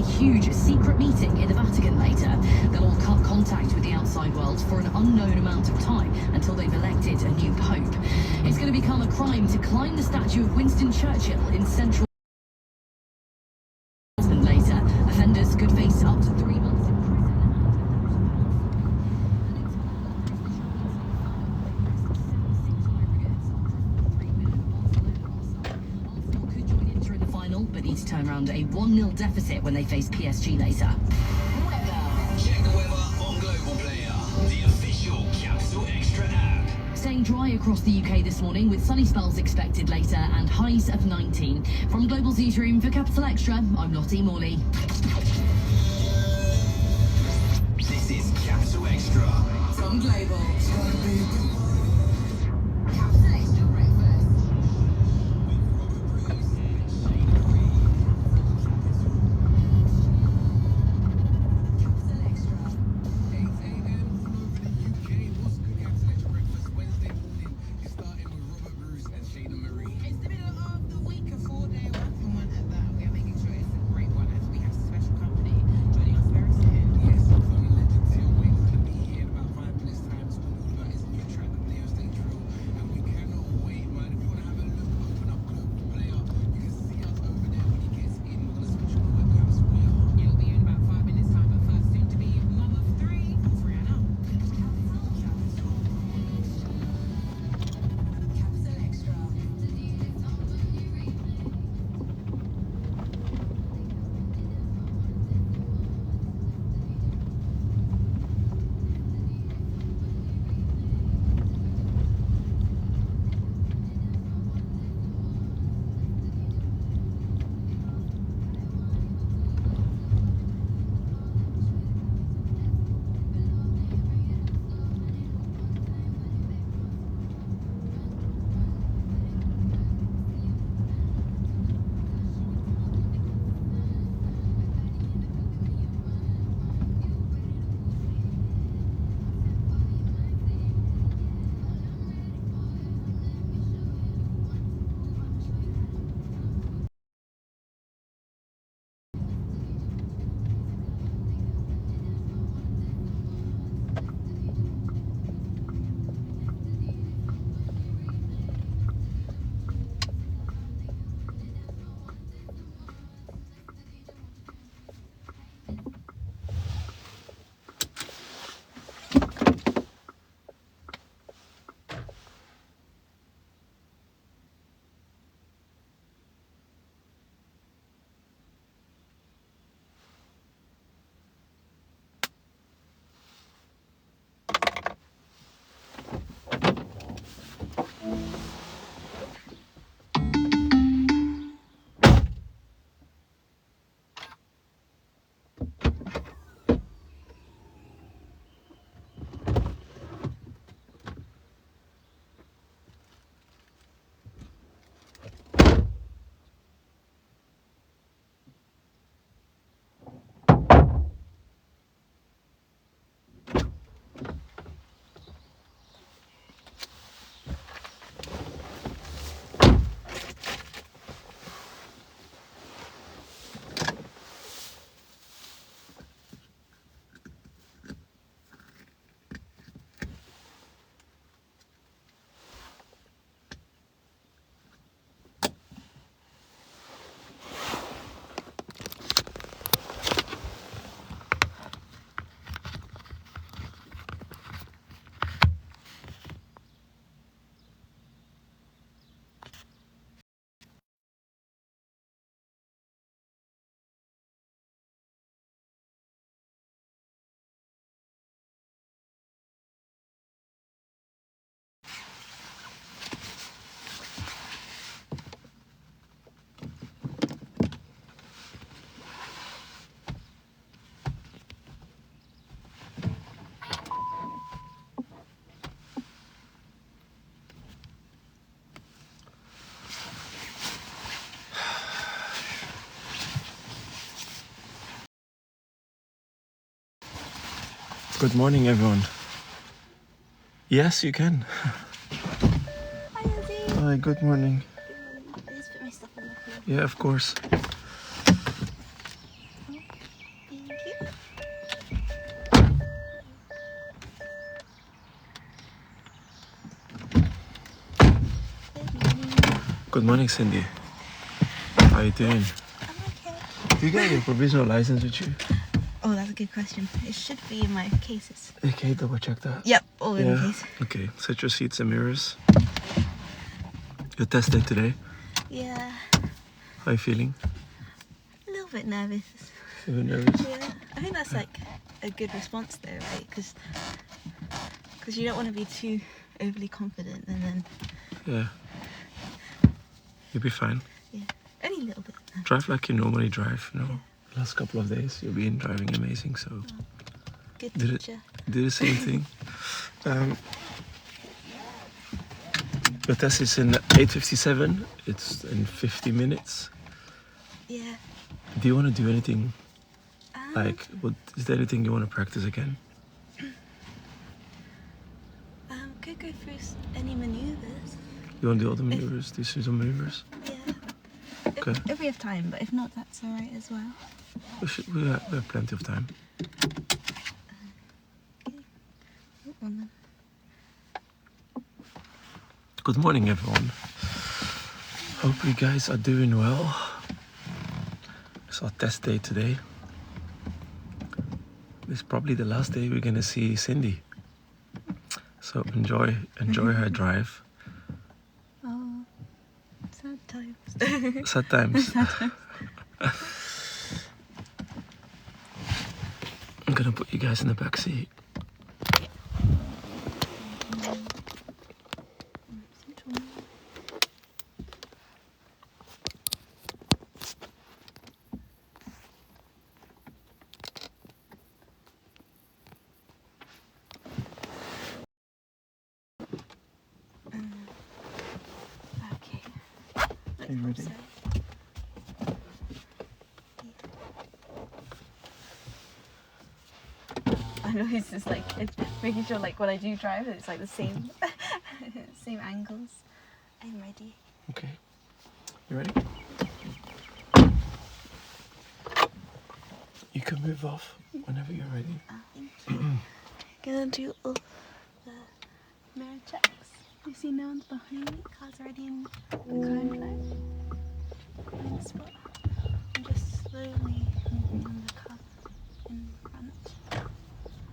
huge secret meeting in the Vatican later. They'll all cut contact with the outside world for an unknown amount of time until they've elected a new pope. It's going to become a crime to climb the statue of Winston Churchill in central London later. Offenders could face up to 3 months in prison. But need to turn around a 1-0 deficit when they face PSG later. Check the weather on Global Player, the official Capital Extra app. Staying dry across the UK this morning with sunny spells expected later and highs of 19. From Global's newsroom for Capital Extra, I'm Lottie Morley. This is Capital Extra From Global. Good morning, everyone. Yes, you can. Hi, Lizzie. Hi, good morning. I just put my stuff in the car. Yeah, of course. Good morning, Cindy. How you doing? I'm okay. Do you get your provisional license with you? Oh, that's a good question. It should be in my cases. Okay, double check that. Yep, all in the case. Okay, set your seats and mirrors. Your test day today. Yeah, How you feeling? a little bit nervous. You nervous? Yeah, I think that's like a good response though, right? Because you don't want to be too overly confident and then, Yeah. You'll be fine. yeah, only a little bit. Drive like you normally drive, you know. Yeah. Last couple of days you've been driving amazing, so Good Did it- teacher. do the same thing. The test is in 8:57. It's in 50 minutes. Yeah. Do you want to do anything? Um, Is there anything you want to practice again? could go through any maneuvers. You want to do all the maneuvers? Do some maneuvers? Yeah. Okay. If we have time, but if not, that's alright as well. We have plenty of time. Then. Good morning, everyone. Hope you guys are doing well. It's our test day today. This is probably the last day we're gonna see Cindy. So enjoy her drive. Oh, sad times. Sad times. I'm gonna put you guys in the back seat. Okay. Are you ready? I know it's just like it's making sure like when I do drive it's like the same same angles. I'm ready. Okay. You ready? You can move off whenever you're ready. Thank you. Gonna do all the mirror checks. You see no one's behind me. Car's already in the cone flow. I'm in the spot. I'm just slowly moving the car in front.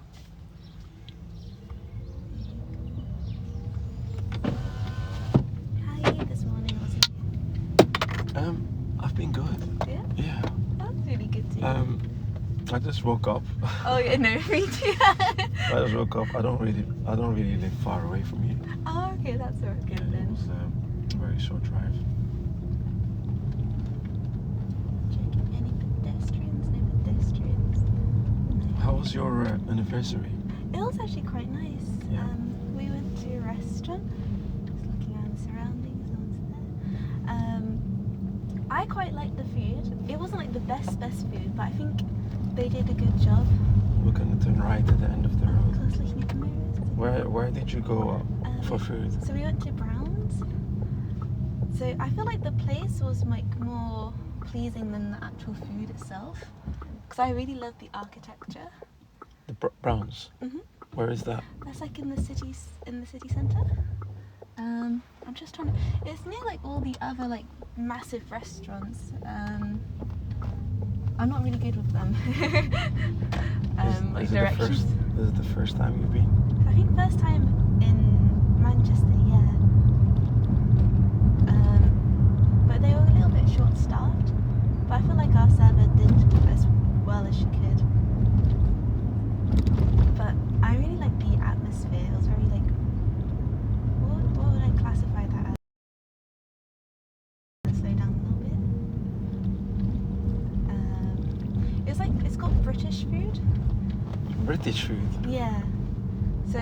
How are you this morning, Ozzy? I've been good. Yeah? Yeah. That's really good to hear. I just woke up. Oh yeah, no, me too. I just woke up. I don't really live far away from you. Oh, okay, that's all good It then. was a very short drive. Checking any pedestrians, no pedestrians. No. How was your anniversary? It was actually quite nice. Yeah. We went to a restaurant, just looking around the surroundings, no one's there. I quite liked the food. It wasn't like the best food, but I think they did a good job. We're gonna turn right at the end of the I road. was looking at the mirrors. Where did you go for food? So we went to Brown's. So I feel like the place was like more pleasing than the actual food itself, because I really love the architecture. The Browns. Mhm. Where is that? That's like in the city centre. I'm just trying to. It's near like all the other like massive restaurants. I'm not really good with them. Like directions. This is the first time you've been? I think first time in Manchester, yeah. But they were a little bit short-staffed. But I feel like our server did as well as she could. But I really like the atmosphere. It was very like, what would I classify that as? Slow down a little bit. It's like, it's got British food. British food. Yeah. So,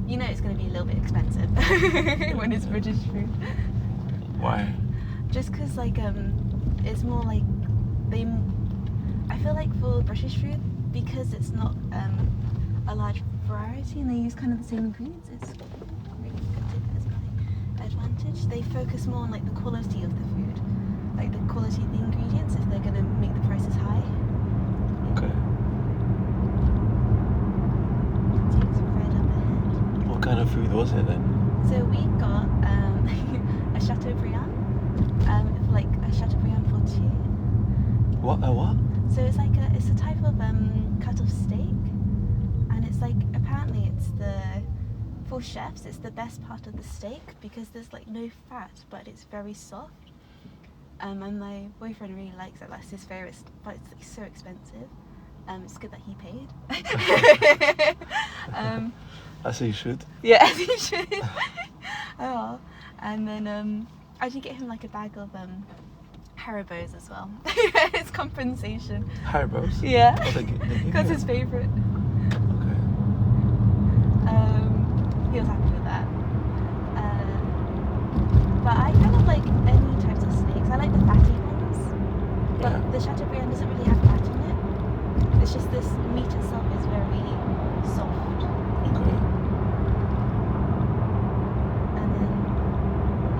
you know it's going to be a little bit expensive when it's British food. Why? Just because, like, it's more like I feel like for British food, because it's not a large variety and they use kind of the same ingredients, it's really good as my advantage. They focus more on like the quality of the food, like the quality of the ingredients if they're going to make the prices high. Okay. Takes right up ahead. What kind of food was it then? So we got a Chateaubriand. What? A what? So it's like it's a type of cut off steak, and it's like apparently it's for chefs it's the best part of the steak because there's like no fat, but it's very soft. And my boyfriend really likes it. That's his favorite, but it's like so expensive. It's good that he paid. As you should. Yeah, as he should. Oh, and then I did get him like a bag of Haribos as well. It's compensation. Haribos? Yeah. Oh, they give Because you? his favourite. Okay. He was happy with that. But I kind of like any types of snakes. I like the fatty ones. But Yeah. the Chateaubriand doesn't really have fat in it. It's just this meat itself is very soft. Okay. And then,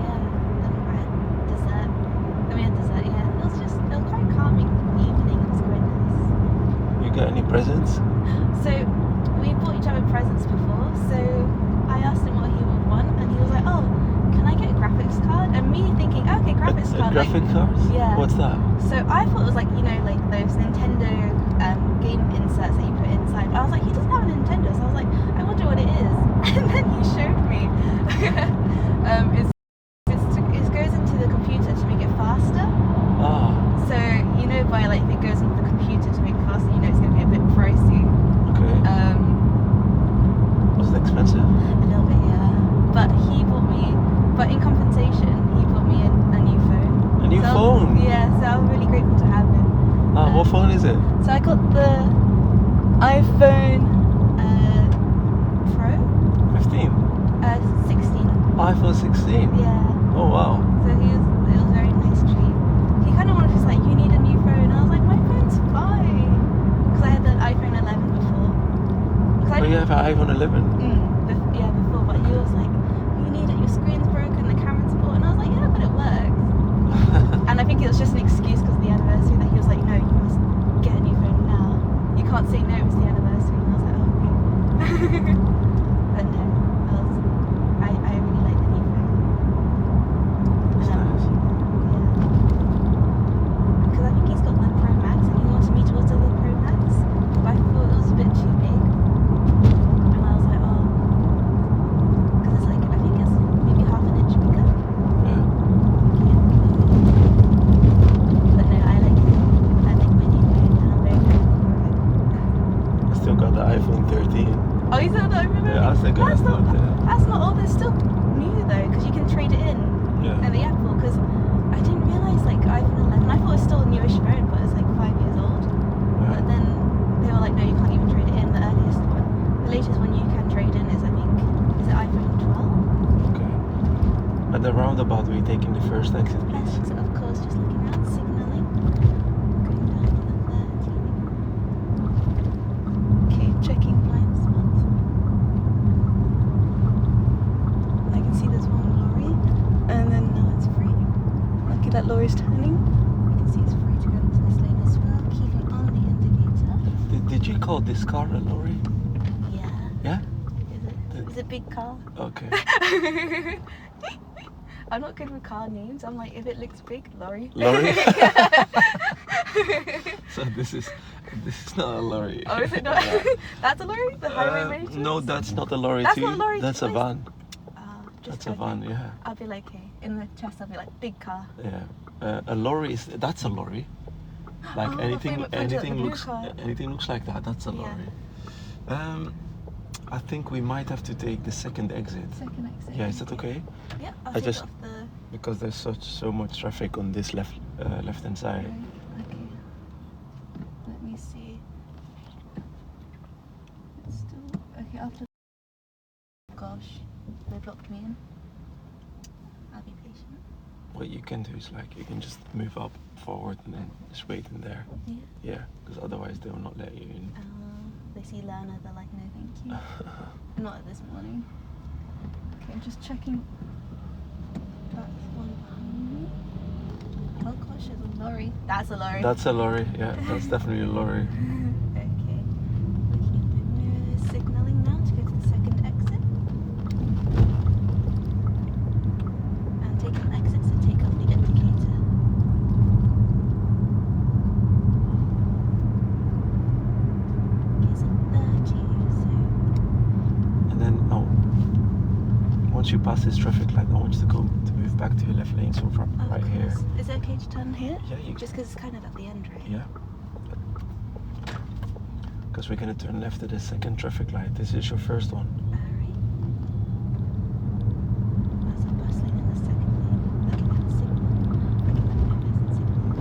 yeah, then I had dessert. Then we had dessert, yeah. It was quite calming evening. It was quite nice. You got any presents? So we bought each other presents before. So I asked him what he would want, and he was like, "Oh, can I get a graphics card?" And me thinking, okay, graphics card. Graphic cards? Yeah. What's that? So I thought it was like, you know, like those Nintendo game inserts that you put inside. I was like, he doesn't have a Nintendo, so I was like, I wonder what it is. And then he showed me. It goes into the computer to make it faster. Ah, So you know, by like if it goes into the computer to make it faster, you know it's going to be a bit pricey. okay. Was it expensive? A little bit, yeah. But in compensation, he bought me a new phone. A new So- phone? Yeah, so I'm really grateful to have him. Ah, what phone is it? So I got the iPhone Pro 15? 16. iPhone 16? Yeah. Oh, wow. So it was a very nice treat. He kind of wanted to like, you need a new phone. I was like, my phone's fine. Because I had the iPhone 11 before. 'Cause I Oh, you didn't- have an iPhone 11? Yeah, before. But he was like, you need it, your screen's broken, the camera's poor. And I was like, yeah, but it works. And I think it was just an excuse because of the anniversary that he was like, no, you must get a new phone now. You can't say no, it's the anniversary. And I was like, oh, okay. But no, I really like the new phone. That's nice. Yeah. Because I think he's got the Pro Max and he wanted me to order the Pro Max. But I thought it was a bit too big. And I was like, oh. Because it's like, I think it's maybe half an inch bigger. Yeah. But no, I like my new phone and I'm very grateful for it. I still got the iPhone 13. Oh, you said that over Yeah, I still got that's it. not, that's not all. They're still new though, because you can trade it in. Yeah. And the Apple, because I didn't realise like iPhone 11. I thought it was still a newish phone, but it's like 5 years old. But then they were like, no, you can't even trade it in. The earliest one, the latest one you can trade in is, I think, is it iPhone 12? Okay. At the roundabout, we're taking the first exit, please. Yes, of course, just looking around, signalling. Going down to the 13. Okay, checking blind spots. I can see there's one lorry, and then now it's free. Lucky that lorry's turning. You can see it's free to go into this lane as well, keeping on the indicator. Did you call this car a lorry? Yeah. Yeah? Is it? It's a big car. Okay. I'm not good with car names. I'm like, if it looks big, lorry. Lorry? So this is not a lorry. Oh, is it not? Yeah. That's a lorry? The highway maintenance? No, that's not a lorry That's too. not a lorry That's too, a is van. Just That's a van, checking. yeah. I'll be like, okay, in the chest I'll be like, big car. Yeah. A lorry that's a lorry. Like Oh, anything I thought you meant the blue looks car. anything looks like that. That's a Yeah. lorry. I think we might have to take the second exit. Second exit. Yeah, is that okay? Yeah, I'll I take just- off the... Because there's so much traffic on this left hand side. Okay. Let me see. It's still... Okay, after... Gosh, they blocked me in. I'll be patient. What you can do is like you can just move up forward and then just wait in there. Yeah. Yeah, because otherwise they will not let you in. They see Lerner, they're like, no thank you. Not this morning. Okay, I'm just checking. That's one behind me. Oh gosh, there's a lorry. That's a lorry. That's a lorry. Yeah, that's definitely a lorry. Okay. Looking at the mirrors, signalling now to go to the second exit. And take an exit to take off the indicator. once you pass this traffic light, I want you to move back to your left lane, so from Oh, right of here. course. Is it okay to turn here? Yeah, you Just because it's kind of at the end, right? Yeah. Because we're gonna turn left at the second traffic light. This is your first one. Alright. As I'm bustling in the second lane, looking at the signal. Looking at the numbers and signal.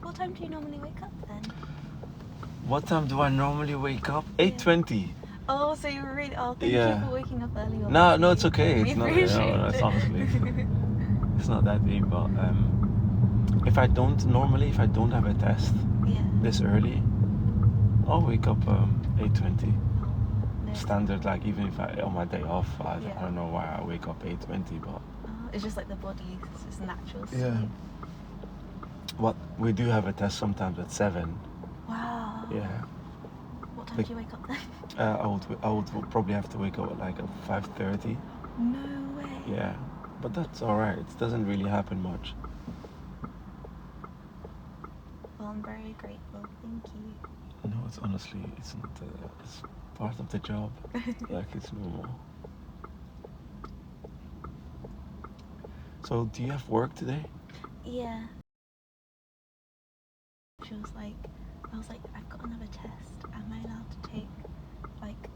What time do you normally wake up then? What time do I normally wake up? 8:20. Oh, so you were really. Oh, thank Yeah. you for waking up early. No, it's okay. We It's not. appreciate No, it's it. honestly, it's not that deep. But if I don't have a test Yeah. this early, I'll wake up 8:20. No. Standard, like even if on my day off, I Yeah. don't know why I wake up 8:20, but It's just like the body, it's just natural. yeah. sleep. What we do have a test sometimes at 7. Wow. Yeah. What time Like- do you wake up then? I would probably have to wake up at like at 5:30. No way. Yeah, but that's all right. It doesn't really happen much. Well, I'm very grateful. Thank you. No, it's honestly, it's not. It's part of the job. Like it's normal. So, do you have work today? Yeah. She was like, I was like, I've got another test. Am I allowed to take, like,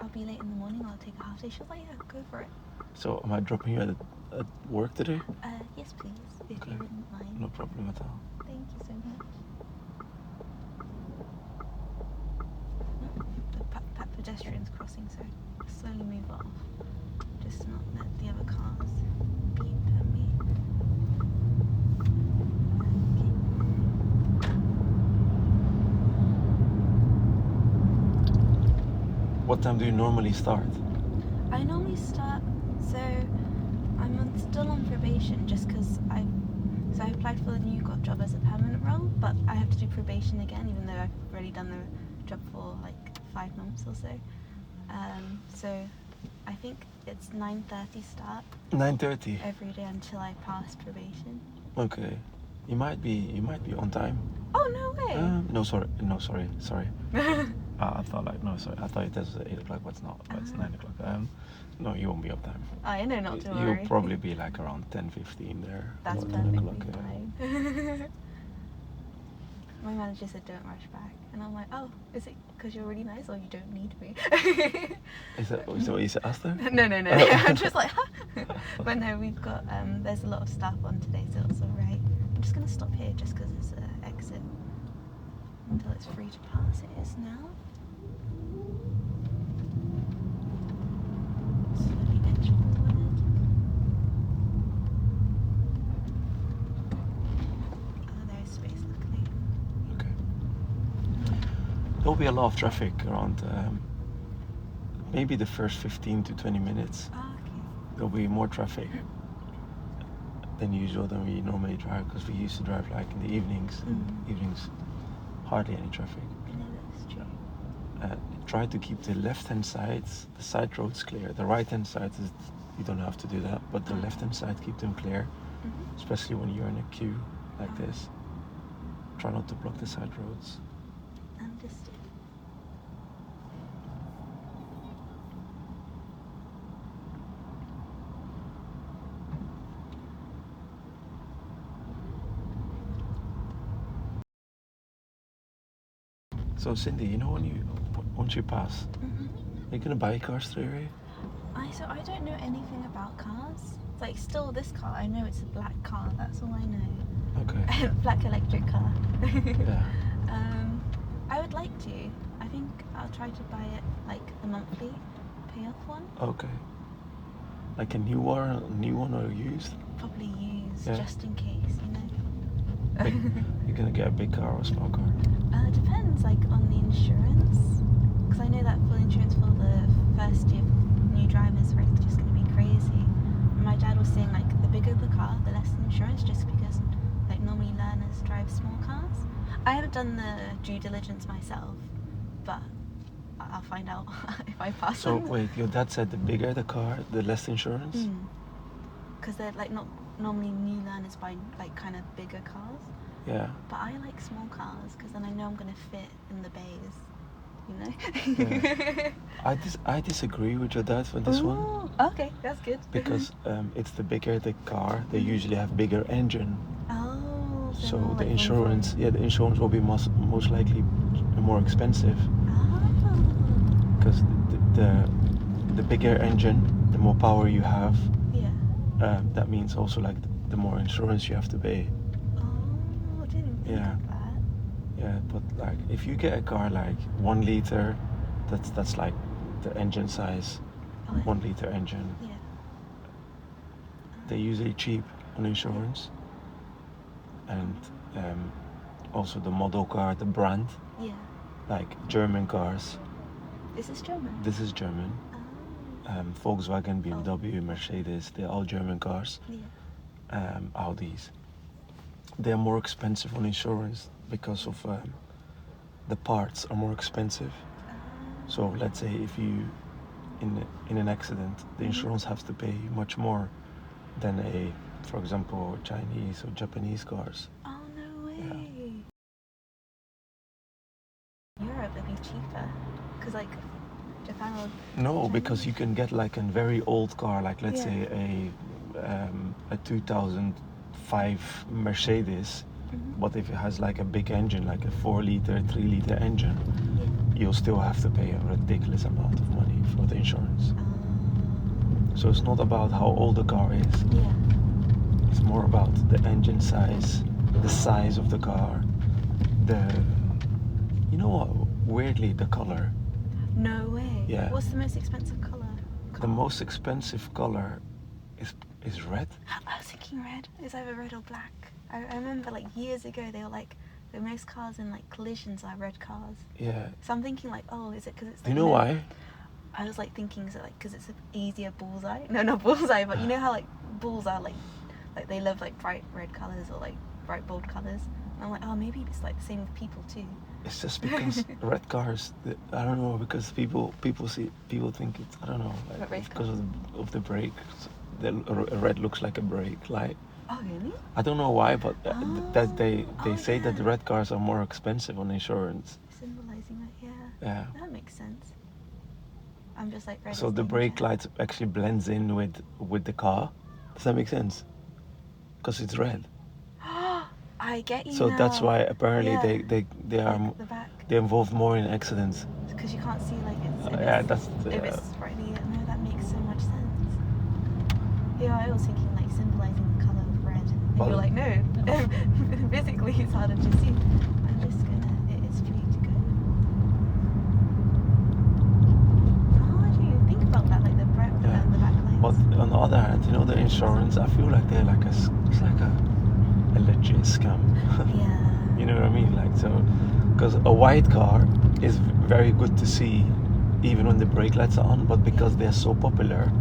I'll be late in the morning, I'll take a half day. She was like, yeah, go for it. So, am I dropping you at work today? Yes, please, if Okay. you wouldn't mind. No problem at all. Thank you so much. The pedestrian's crossing, so slowly move off. Just not let the other cars beep at me. What time do you normally start? I normally start, so still on probation just because I applied for the new job as a permanent role, but I have to do probation again even though I've already done the job for like 5 months or so. So I think it's 9:30 start 9:30. every day until I pass probation. Okay. You might be on time. Oh, no way! No, sorry. I thought I thought it was 8 o'clock, but it's not. But it's 9 o'clock. No, you won't be on time. I know not to worry. You'll probably be like around 10:15 there. That's about 10 perfectly o'clock, yeah. fine. My manager said don't rush back, and I'm like, oh, is it because you're really nice or you don't need me? Is that what you asked her? No. I'm just like, huh? But no, we've got, there's a lot of staff on today, so it's alright. I'm just going to stop here just because it's an exit until it's free to pass. It is now. Slowly edge forward. There is space, luckily. Okay. There'll be a lot of traffic around maybe the first 15 to 20 minutes. Oh, okay. There'll be more traffic than usual than we normally drive because we used to drive like in the evenings. Evenings, hardly any traffic. No, that's true. Try to keep the left-hand sides, the side roads clear. The right-hand side is you don't have to do that, but the left-hand side keep them clear, especially when you're in a queue like this. Try not to block the side roads. Understood. So Cindy, you know once you pass, you're gonna buy cars through here? So I don't know anything about cars. It's like still this car, I know it's a black car, that's all I know. Okay. Black electric car. Yeah. I would like to. I think I'll try to buy it like the monthly payoff one. Okay. Like a new one or used? Probably used, Yeah. just in case, you know. You're gonna get a big car or a small car? Depends like on the insurance. Because I know that full insurance for the first year new drivers rate is just going to be crazy. And my dad was saying like the bigger the car, the less insurance, just because like normally learners drive small cars. I haven't done the due diligence myself, but I'll find out if I pass So on. wait, your dad said the bigger the car, the less insurance? Because they're like not normally new learners buy like kind of bigger cars, Yeah. but I like small cars because then I know I'm gonna fit in the bays, you know. I disagree with your dad for this one Ooh, okay, that's good. because it's the bigger the car, they usually have bigger engine. Oh, So more the like insurance, the insurance will be most likely more expensive Oh. because the bigger engine, the more power you have. Yeah. That means also like the more insurance you have to pay. Oh, I didn't think Yeah. of that. Yeah, but like if you get a car like 1 liter, that's like the engine size, Oh, 1 liter engine. yeah. They're usually cheap on insurance, and also the model car, the brand, Yeah. like German cars. This is German. This is German. Oh. Volkswagen, BMW, Mercedes, they're all German cars. Yeah. Audis. They're more expensive on insurance because of the parts are more expensive. So let's say if you in an accident, the insurance has to pay much more than for example, Chinese or Japanese cars. Oh, no way. Yeah. Europe would be cheaper because like Japan would. No, because you can get like a very old car, like let's Yeah. say a 2005 Mercedes, but if it has like a big engine, like a 4 liter, 3 liter engine, you'll still have to pay a ridiculous amount of money for the insurance. So it's not about how old the car is. Yeah. It's more about the engine size, the size of the car, you know what, weirdly, the color. No way. Yeah. What's the most expensive color? The most expensive color is red. I was thinking red. It's either red or black. I remember like years ago they were like the most cars in like collisions are red cars. Yeah. So I'm thinking like, oh, is it because it's? Do you know why? I was like thinking, is it like because it's an easier bullseye? No, not bullseye, but you know how like bulls are like they love like bright red colors or like bright bold colors. And I'm like, oh, maybe it's like the same with people too. It's just because red cars. I don't know, because people think it's, I don't know, like What race because of the brake. The red looks like a brake light. Oh, really? I don't know why, but that they Oh, say that yeah. the red cars are more expensive on insurance. Symbolizing that, yeah. Yeah. That makes sense. I'm just like red. So is the brake danger. light actually blends in with the car. Does that make sense? Because it's red. I get you. So that's now. why apparently Yeah. they are Like the back. they're involved more in accidents. Because you can't see like it's. If Yeah, it's, that's if it's brightly. No, that makes so much sense. Yeah, I was thinking like symbolizing the color of red. And Well- you're like, no. Physically, it's harder to see. I'm just gonna. It is free to go. Oh, I didn't even think about that. Like the bright Yeah. the backlights. But on the other hand, you know, the insurance, I feel like they're like it's like a legit scam. Yeah. You know what I mean? Like, so, because a white car is very good to see even when the brake lights are on, but because they're so popular,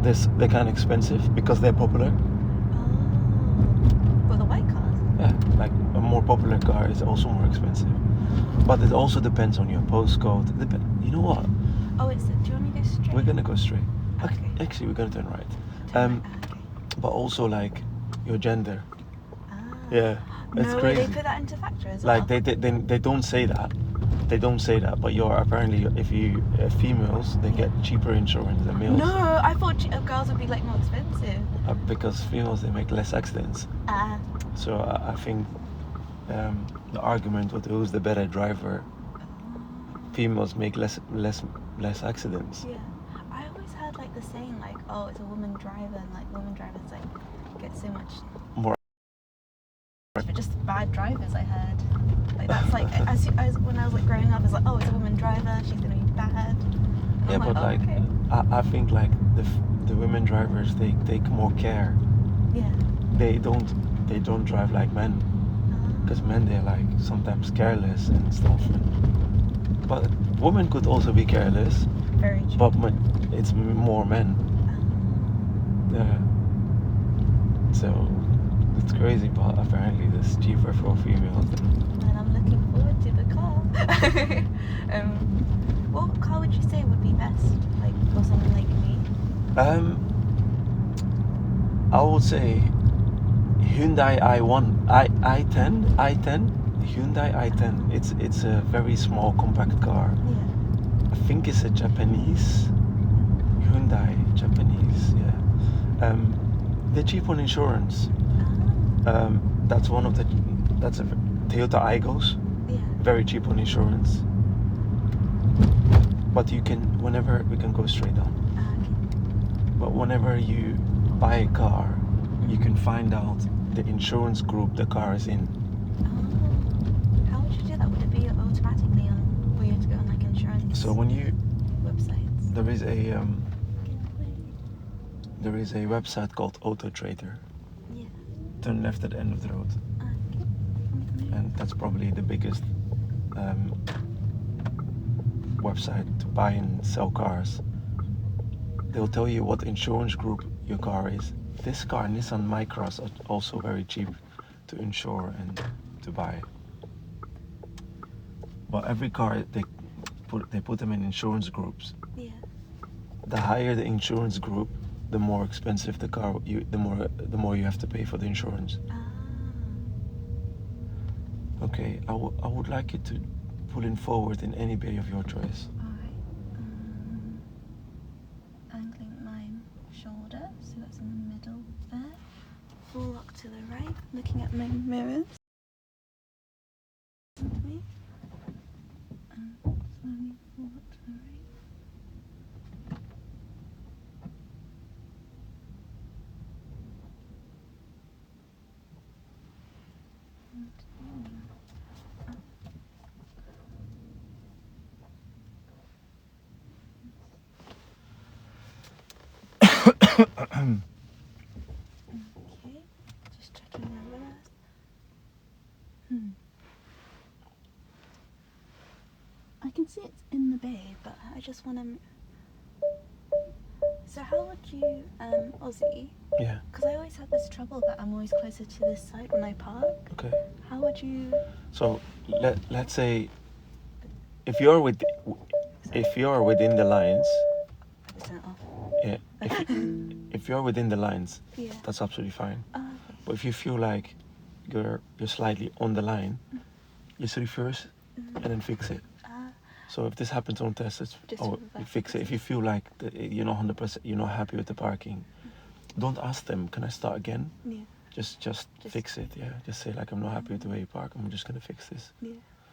they're kind of expensive because they're popular. Oh. Well, the white cars. Yeah, like a more popular car is also more expensive. But it also depends on your postcode. You know what? Oh, do you want me to go straight? We're gonna go straight. Okay. Actually, we're gonna turn right. Okay. But also like your gender. Ah. Yeah, it's No way, crazy. they put that into factor as well. Like they don't say that. They don't say that, but you're apparently, if you females, they get cheaper insurance than males. No, I thought girls would be like more expensive. Because females, they make less accidents. Ah. So I think the argument with who's the better driver, females make less accidents. Yeah. I always heard like the saying like, oh, it's a woman driver, and like women drivers like get so much. More. But just bad drivers, I heard. Like that's like when I was like growing up, it's like, oh, it's a woman driver, she's gonna be bad. And Yeah, I'm but like okay. I think like the women drivers, they take more care. Yeah. They don't drive like men, because men, they're like sometimes careless and stuff. But women could also be careless, Very true. but it's more men. Yeah. So it's crazy, but apparently it's cheaper for females. And I'm looking forward to the car. What car would you say would be best, like for someone like me? I would say Hyundai i10, Hyundai i10. It's a very small compact car. Yeah. I think it's a Japanese Hyundai, Japanese. Yeah. They're cheap on insurance. That's one of the. That's a Toyota Aigos. Yeah. Very cheap on insurance. But you can, whenever we can go straight on. Okay. But whenever you buy a car, you can find out the insurance group the car is in. Oh. How would you do that? Would it be automatically on where you have to go on like insurance So when you websites? there is a website called Auto Trader. Yeah. Turn left at the end of the road, Okay. and that's probably the biggest website to buy and sell cars. They'll tell you what insurance group your car is. This car, Nissan Micras, are also very cheap to insure and to buy. But every car they put them in insurance groups. Yeah. The higher the insurance group, the more expensive the car. The more you have to pay for the insurance. Ah. Okay, I would like you to pull in forward in any bay of your choice. Alright. Angling my shoulder, so that's in the middle there. Full lock to the right, looking at my mirrors. Me. And slowly full lock to the right. Okay, just checking my mirrors. I can see it's in the bay, but I just want to. So how would you, Aussie? Yeah. Because I always have this trouble that I'm always closer to this side when I park. Okay. How would you? So let's say if you're within the lines, Turn it off. yeah. If you're within the lines, Yeah. that's absolutely fine. Oh, okay. But if you feel like you're slightly on the line, just reverse and then fix it. So if this happens on test, it's Just you reverse fix it. If you feel like you're not 100%, you're not happy with the parking, don't ask them, can I start again? Yeah. Just fix it. Yeah. Just say like, I'm not happy with the way you park. I'm just gonna fix this. Yeah.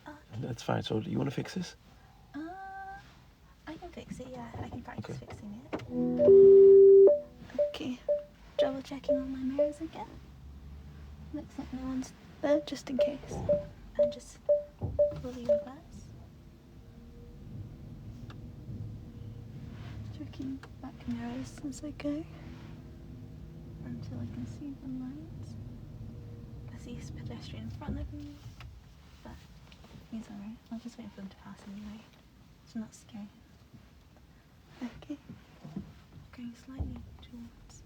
Okay. That's fine. So you want to fix this? I can fix it. Yeah, I can practice Okay. fixing it. Okay. Double checking all my mirrors again. Looks like no one's there, just in case. And just fully reverse. Checking back mirrors as I go until I can see the lights. I see a pedestrian in front of me, but he's alright. I'll just wait for him to pass anyway. It's not scary. Okay. Going slightly towards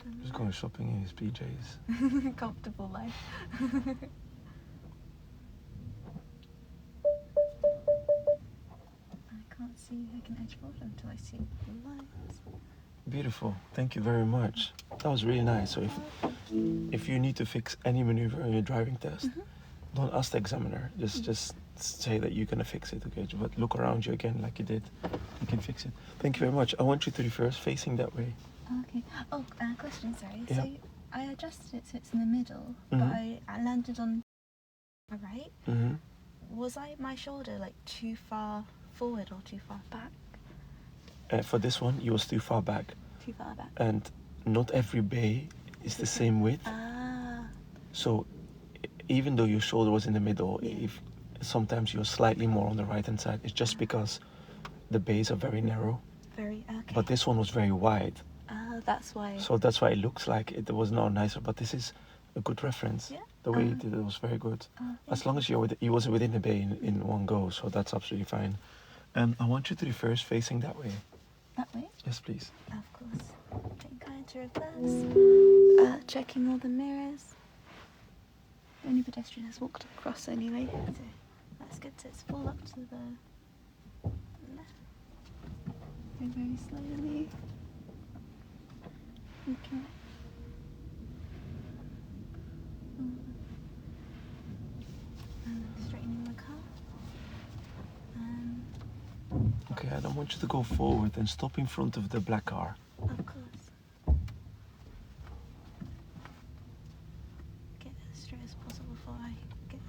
the Just going shopping in his PJs. comfortable life. I can't see, I can edge forward until I see the lights. Beautiful. Thank you very much. That was really nice. So if you need to fix any maneuver in your driving test, don't ask the examiner. Just say that you're gonna fix it. Okay. But look around you again, like you did. You can fix it. Thank you very much. I want you to reverse facing that way. Okay. Oh, question, sorry. Yeah. So I adjusted it so it's in the middle, but I landed on my right. Mm-hmm. Was my shoulder like too far forward or too far back? For this one, you was too far back, Too far back. and not every bay is the same width. Ah. So even though your shoulder was in the middle, Yeah. if sometimes you're slightly more on the right hand side, it's just because the bays are very narrow. Very okay. But this one was very wide, that's why. so that's why it looks like it was not nicer. But this is a good reference. Yeah. The way you did it was very good. As long as you wasn't within the bay in one go, so that's absolutely fine. I want you to reverse facing that way. That way? Yes, please. Of course. Getting kind to reverse. Checking all the mirrors. The only pedestrian has walked across anyway, so that's good. So it's full up to the left. Very, very slowly. Okay. And straightening the car. Okay, I don't want you to go forward and stop in front of the black car. Of course. Get as straight as possible before I get.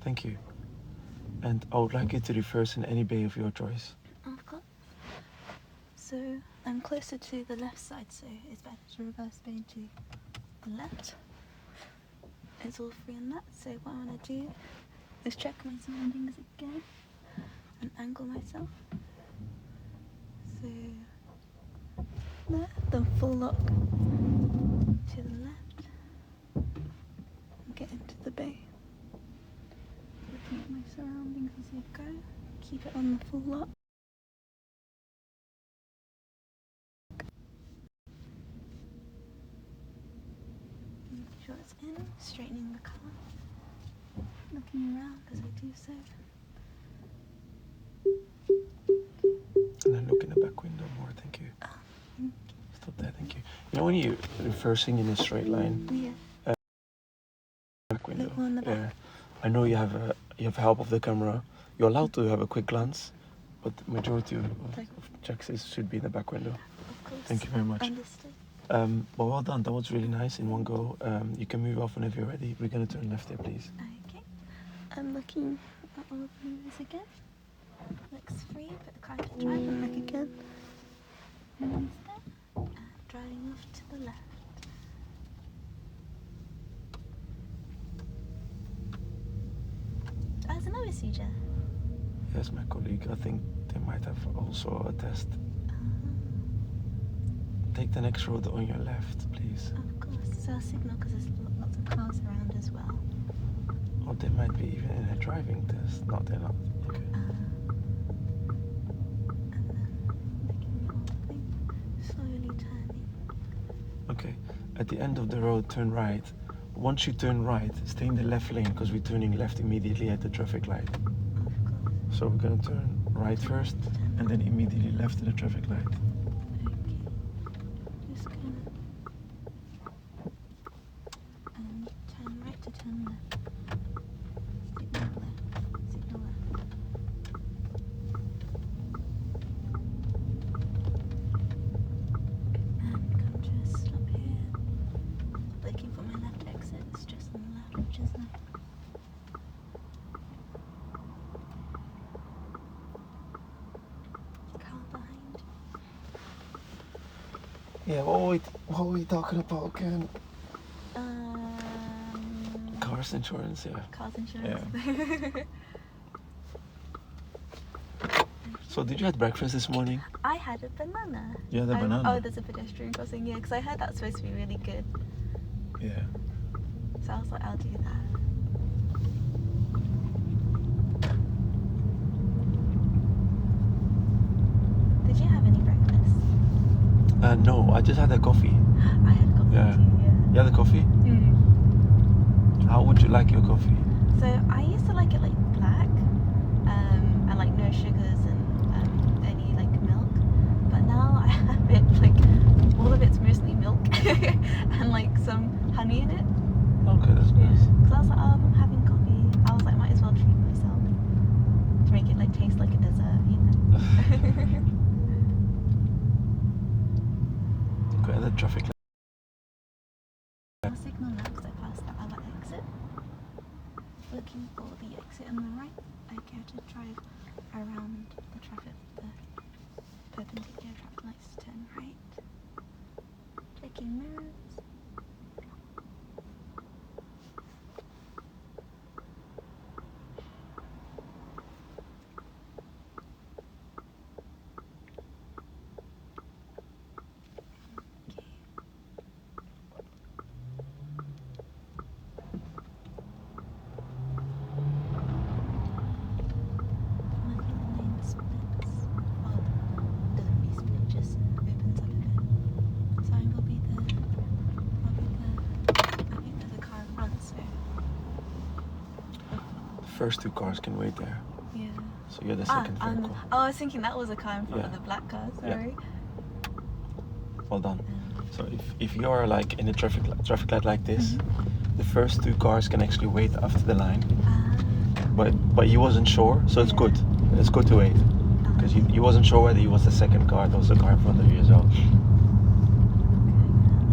Thank you. And I would like you to reverse in any bay of your choice. Of course. So I'm closer to the left side, so it's better to reverse bay to the left. It's all free on that, so what I want to do is check my surroundings again and angle myself. So there, then full lock to the left and get into the bay. Looking at my surroundings as I go, keep it on the full lock. Make sure it's in, straightening the car, looking around as I do so. And then look in the back window more, thank you. Stop there, thank you. You know when you're reversing in a straight line, Yeah. back window. Look more in the back. Yeah. I know you have help of the camera. You're allowed to have a quick glance, but the majority of checks should be in the back window. Of course. Thank you very much. Understood. Well done. That was really nice in one go. You can move off whenever you're ready. We're gonna turn left there, please. Okay. I'm looking at all the windows again. Looks free, put the car to drive and look again. And there. Driving off to the left. As another seizure. Yes, my colleague. I think they might have also a test. Take the next road on your left, please. Of course. So I'll signal because there's lots of cars around as well. Or they might be even in a driving test. No, they're not. Okay. And then looking at all the things, slowly turning. Okay. At the end of the road, turn right. Once you turn right, stay in the left lane because we're turning left immediately at the traffic light. Of course. So we're gonna turn right first and then immediately left at the traffic light. Okay. Just gonna and turn right to turn left. Signal left. Signal left. And come to a stop here. Looking for my left exit. It's just on the left, which is left. Car behind. Yeah, what were we talking about again? Cars insurance, yeah. Cars insurance. So did you have breakfast this morning? I had a banana. You had a banana? Oh, there's a pedestrian crossing, yeah, because I heard that's supposed to be really good. Yeah. So I was like, I'll do that. Did you have any breakfast? No, I just had a coffee. I had coffee Yeah. too, yeah. You had a coffee? How would you like your coffee? So I used to like it like black, and like no sugars and any like milk. But now I have it like all of it's mostly milk and like some honey in it. Okay, that's nice. Because I was like, oh, I'm having coffee. I was like, might as well treat myself to make it like taste like a dessert, you know. Okay, at the traffic light. I'll signal now because I passed that other exit. Looking for the exit on the right. I go to drive around the traffic, the perpendicular traffic lights to turn right. Checking mirrors. First two cars can wait there. Yeah. So you're the second vehicle. Oh, I was thinking that was a car in front of Yeah. the black car, Yeah. sorry. Well done. So if you're like in a traffic light like this, the first two cars can actually wait after the line. But he wasn't sure, so it's good. It's good to wait because he wasn't sure whether he was the second car. There was a car in front of you as well.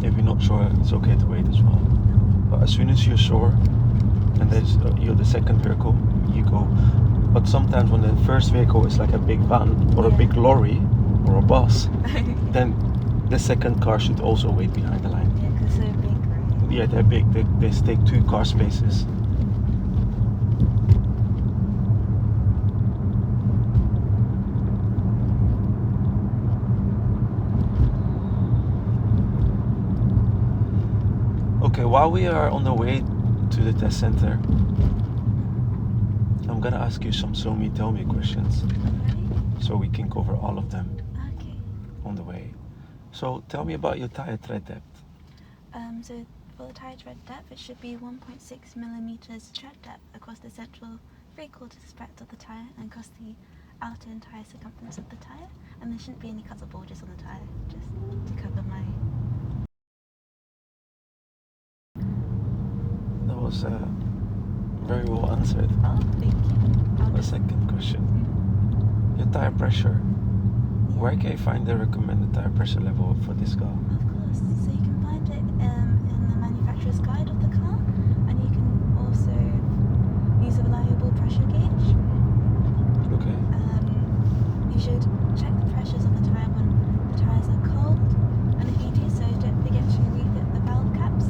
If you're not sure, it's okay to wait as well. But as soon as you're sure, and there's you're the second vehicle, you go. But sometimes when the first vehicle is like a big van or a big lorry or a bus, then the second car should also wait behind the line. Yeah, because they're big, right? Yeah, they're big. They take 2 car spaces. Okay, while we are on the way to the test center, I'm gonna ask you some tell me questions so we can cover all of them Okay. on the way. So tell me about your tire tread depth. So for the tire tread depth, it should be 1.6 millimeters tread depth across the central 3/4 breadth of the tire and across the outer entire circumference of the tire. And there shouldn't be any cuts or bulges on the tire, just to cover my. That was very well answered. Oh, thank you. The second question. Your tire pressure. Where can you find the recommended tire pressure level for this car? Of course. So you can find it in the manufacturer's guide of the car, and you can also use a reliable pressure gauge. Okay. You should check the pressures of the tire when the tires are cold, and if you do so, don't forget to refit the valve caps,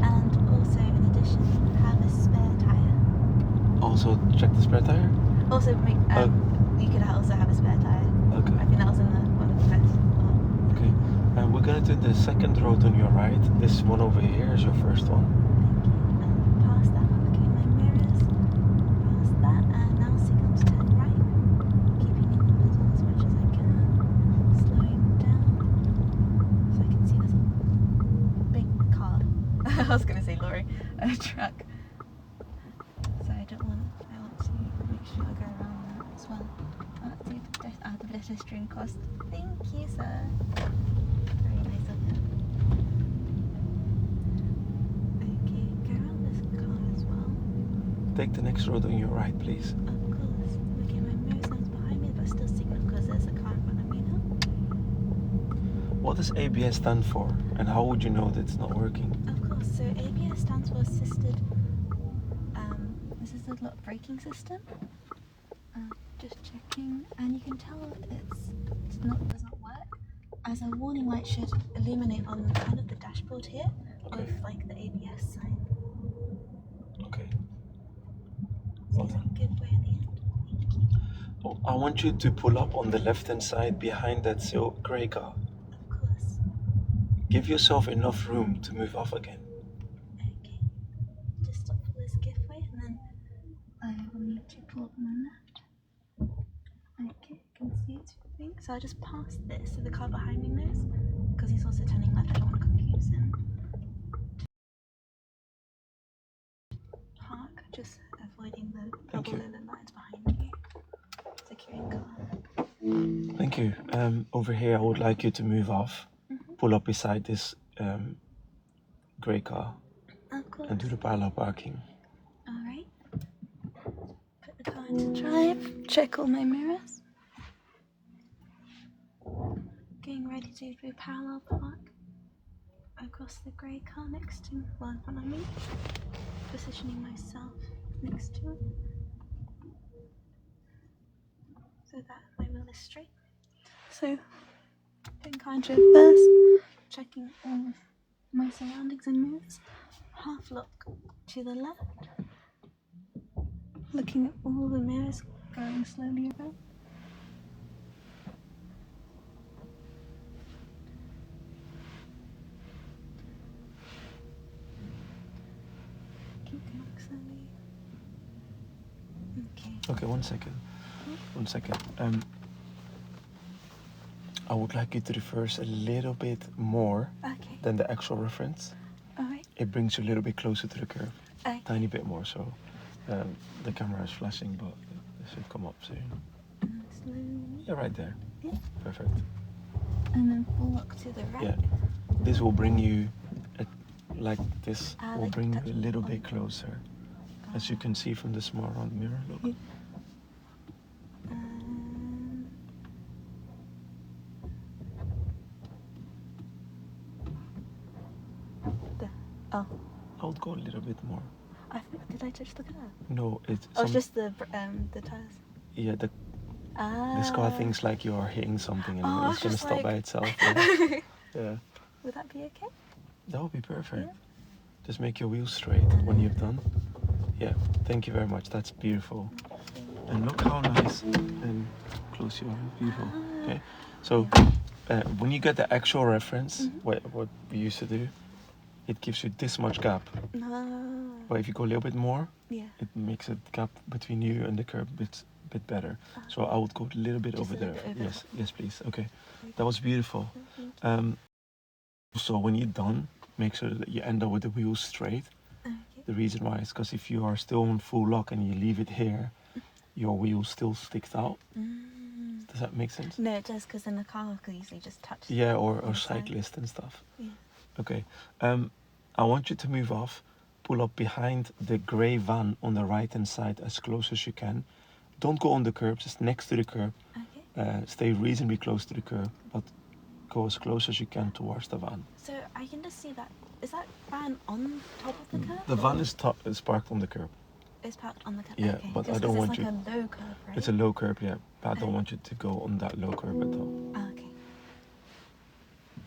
and also, in addition, have a spare tire. Also check the spare tire? Also, you could also have a spare tire. Okay. I think that was in one of the first. Okay. And we're gonna do the second road on your right. This one over here is your first one. Past that one, looking at my mirrors. Past that, and now signal to turn right. Keeping in the middle as much as I can. Slowing down. So I can see there's a big car. I was going to say lorry. A truck. So I want to make sure I go around that as well. The pedestrian crossed. Thank you, sir. Very nice of him. Okay, go around this car as well. Take the next road on your right, please. Of course. Looking at my mirrors, someone's behind me, but still signal because there's a car in front of me now. What does ABS stand for, and how would you know that it's not working? Of course. So ABS stands for assisted lock braking system. Just checking, and you can tell does not work, as a warning light should illuminate on kind of the dashboard here with like the ABS sign. Okay. So give way at the end. Thank you. Oh, I want you to pull up on the left-hand side behind that grey car. Of course. Give yourself enough room to move off again. Okay. Just stop for this give way, and then I will need to pull up on my left. Okay, I can see it. So I'll just pass this so the car behind me knows, because he's also turning left. I don't want to confuse him. Park, just avoiding the double yellow lines behind you. Securing car. Thank you. Over here, I would like you to move off. Pull up beside this grey car. Of course. And do the parallel parking. Alright. Put the car into drive. Check all my mirrors. Getting ready to do parallel park across the grey car next to in front of me. Positioning myself next to it so that my wheel is straight. So doing kind of reverse, checking all of my surroundings and mirrors. Half look to the left, looking at all the mirrors, going slowly around. Keep going slowly. Okay, 1 second. 1 second. I would like you to reverse a little bit more than the actual reference. Alright. It brings you a little bit closer to the curve. Okay. Tiny bit more, so the camera is flashing, but it should come up soon. Slowly. Yeah, right there. Yeah. Perfect. And then full look to the right. Yeah. this will bring you, like this will like bring you touch a little on- bit closer. As you can see from the small round mirror, look. Oh, I would go a little bit more. I think, did I touch the car? No, it's Oh, it's just the tires. yeah, Ah. this car thinks like you are hitting something and Oh, it's gonna just stop by like- itself. Yeah. Yeah, Would that be okay? that would be perfect. Yeah. Just make your wheels straight when you've done. Yeah, thank you very much. That's beautiful. And look how nice and close you are. Beautiful. Okay, so when you get the actual reference, what we used to do, it gives you this much gap. No. But if you go a little bit more, Yeah. it makes a gap between you and the curb a bit better. So I would go a little bit Just over a little there. bit over. Yes, please. Okay, that was beautiful. Thank So when you're done, make sure that you end up with the wheels straight. you. Okay. The reason why is because if you are still on full lock and you leave it here, your wheels still sticks out. Does that make sense? No, it does, because then the car could easily just touch. Yeah, or the side. cyclist and stuff. Yeah. Okay. I want you to move off, pull up behind the grey van on the right hand side as close as you can. Don't go on the curb, just next to the curb. Okay. Stay reasonably close to the curb, but go as close as you can towards the van. So I can just see that. Is that van on top of the curb? The van or is parked on the curb. It's parked on the curb. Yeah, okay. but I Just don't 'cause want it's you- like a low curb, right? It's a low curb, yeah, but I don't want you to go on that low curb at all. Oh, okay.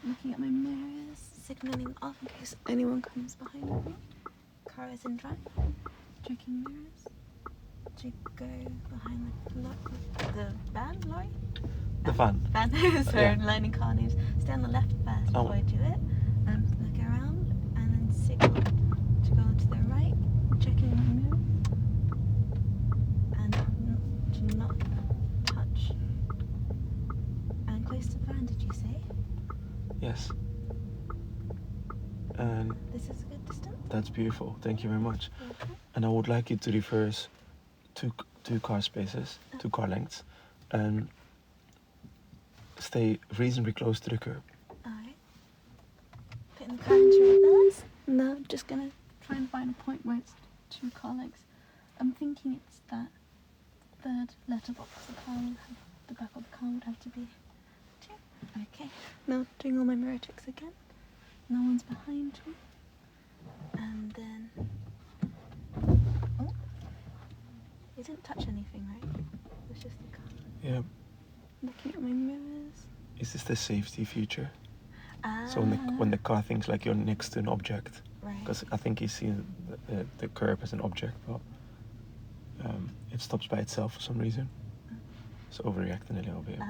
Looking at my mirrors, signaling off in case anyone comes behind me. Car is in drive. Checking mirrors. To go behind the van, lorry? The van. Van. Sorry, Yeah. learning car names. Stay on the left first Oh. before I do it. Look around and then signal to go to the right. Checking my mirror. And to not touch. And close to the van, did you say? Yes. And This is a good distance? that's beautiful. Thank you very much. Okay. And I would like you to reverse two car spaces, 2 car lengths, and stay reasonably close to the curb. Alright. Putting the car into reverse. No, I'm just gonna try and find a point where it's 2 car lengths. I'm thinking it's that third letterbox the back of the car would have to be 2. Okay. Now doing all my mirror tricks again. No one's behind me. And then it didn't touch anything, right? It was just the car. Yeah. Looking at my mirrors. Is this the safety feature? Ah, So when the car thinks like you're next to an object, right. because I think he's seen the curb as an object, but it stops by itself for some reason. It's overreacting a little bit. But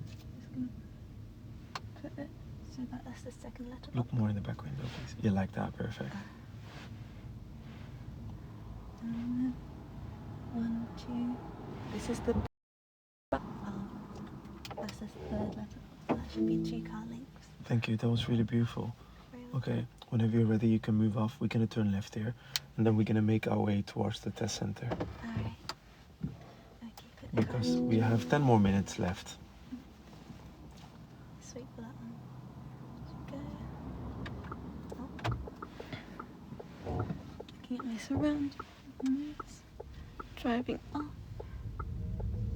Just gonna put it so that's the second letter. look more in the back window, please. You like that? Perfect. And then 1, 2. This is the. Oh, that's the third letter. That should be 2 car lengths. Thank you. That was really beautiful. Okay. Whenever you're ready, you can move off. We're gonna turn left here, and then we're gonna make our way towards the test center Alright. Okay, put the car because in. we have 10 more minutes left. Just wait for that one to go. Oh. Looking at my surroundings. Driving off.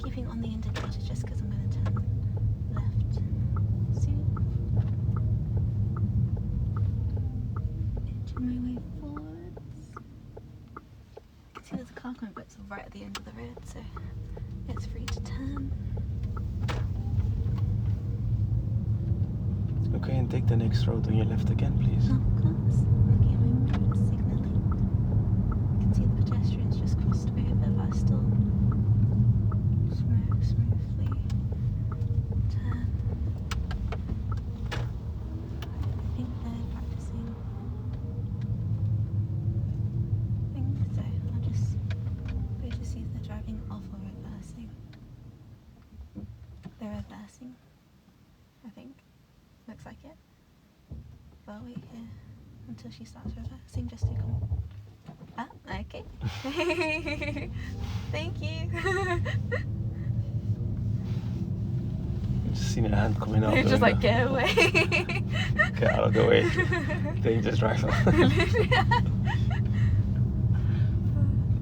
Keeping on the indicator just because I'm going to turn left soon. Inching my way forwards. You can see there's a car coming, but it's right at the end of the road, so it's free to turn. Okay, and take the next road on your left again, please. Of course. Looking at my mirrors, signalling. You can see the pedestrians just crossed over, but I still smoothly turn. I think they're practicing. I think so. I'll just wait to see if they're driving off or reversing. They're reversing, I think. Looks like it. But I'll wait here until she starts reversing just to come. Ah, okay. Thank you. Just seen a hand coming out. They're the just like, window. get away. Get out of the way. Dangerous driver.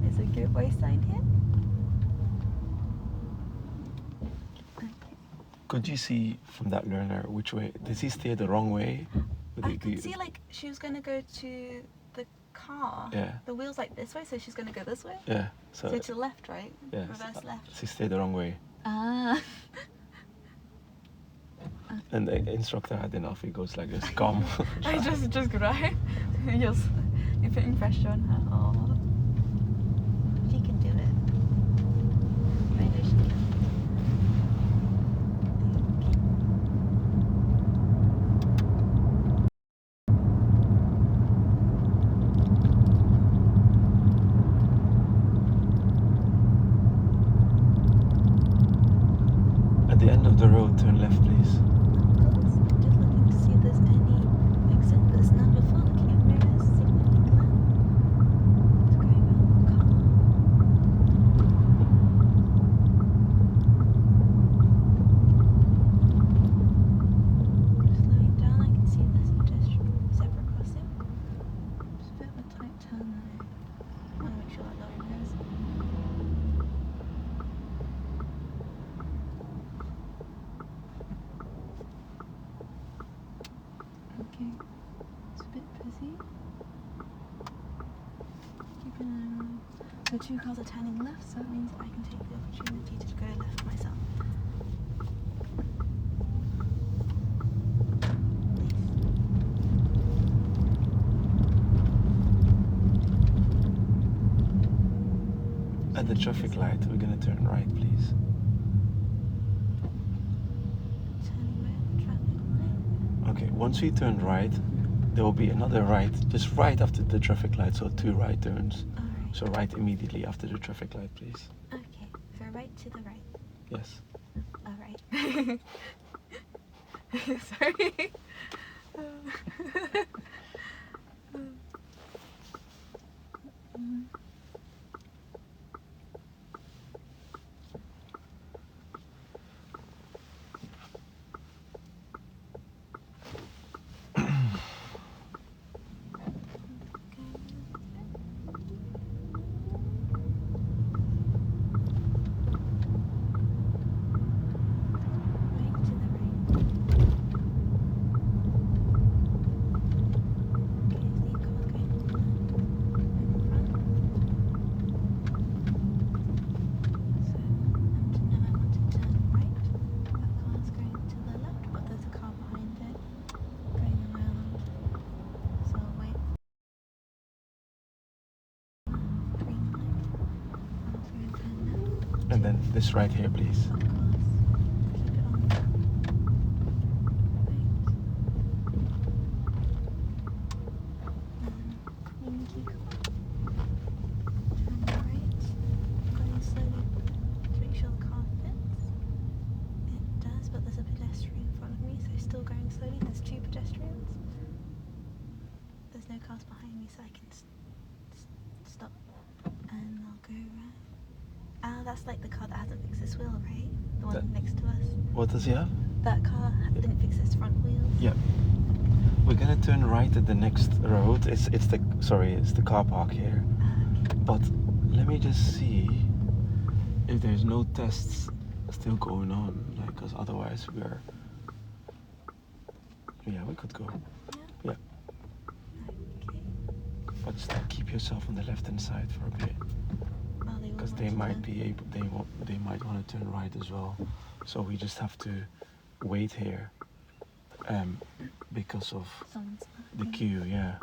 Is a giveaway sign here? Could you see from that learner which way? Did he steer the wrong way? I could see like she was going to go to the car. Yeah. The wheel's like this way, so she's going to go this way. Yeah. So to the left, right? Yeah. Reverse left. She steered the wrong way. Ah. And the instructor had enough. He goes like this, calm. I just cry. You're putting pressure on her. Oh. She can do it. I know she can. At the end of the road, turn left, please. Just looking to see if there's any exit. There's none before. Looking at mirrors, signaling left. It's going around the car. Just slowing down. I can see there's a pedestrian zebra crossing. It's a bit of a tight turn there. I want to make sure that lorry knows. Okay, it's a bit busy. Keep an eye on. The two cars are turning left, so that means I can take the opportunity to go left myself. At the traffic light, we're gonna turn right, please. Turning right at the traffic light. Okay, once we turn right, there will be another right, just right after the traffic light, so 2 right turns. Alright. So right immediately after the traffic light, please. Okay, so right to the right. Yes. Alright. Sorry. Right to the right. Okay, see a car going in front. So now I want to turn right. That car's going to the left, but there's a car behind it going around. So I'll wait. Green light. I'll turn left. And then this right here, please. Of course. Keep it on. Right. Thank you. Turn right. Going slowly to make sure the car fits. It does, but there's a pedestrian in front of me, so still going slowly. There's 2 pedestrians. There's no cars behind me, so I can stop. And I'll go around. Ah, that's like the car that hasn't fixed its wheel, right? The one That- next to us. What does he have? That car didn't fix its front wheels. Yeah. We're gonna turn right at the next road. It's the car park here. Okay. But let me just see if there's no tests still going on, like, because otherwise we're. Yeah, we could go. Yeah. Yeah. Okay. But still keep yourself on the left-hand side for a bit, Well, they will because want they to might turn. be able. They might want to turn right as well. So we just have to wait here, because of Someone's the queue. Yeah.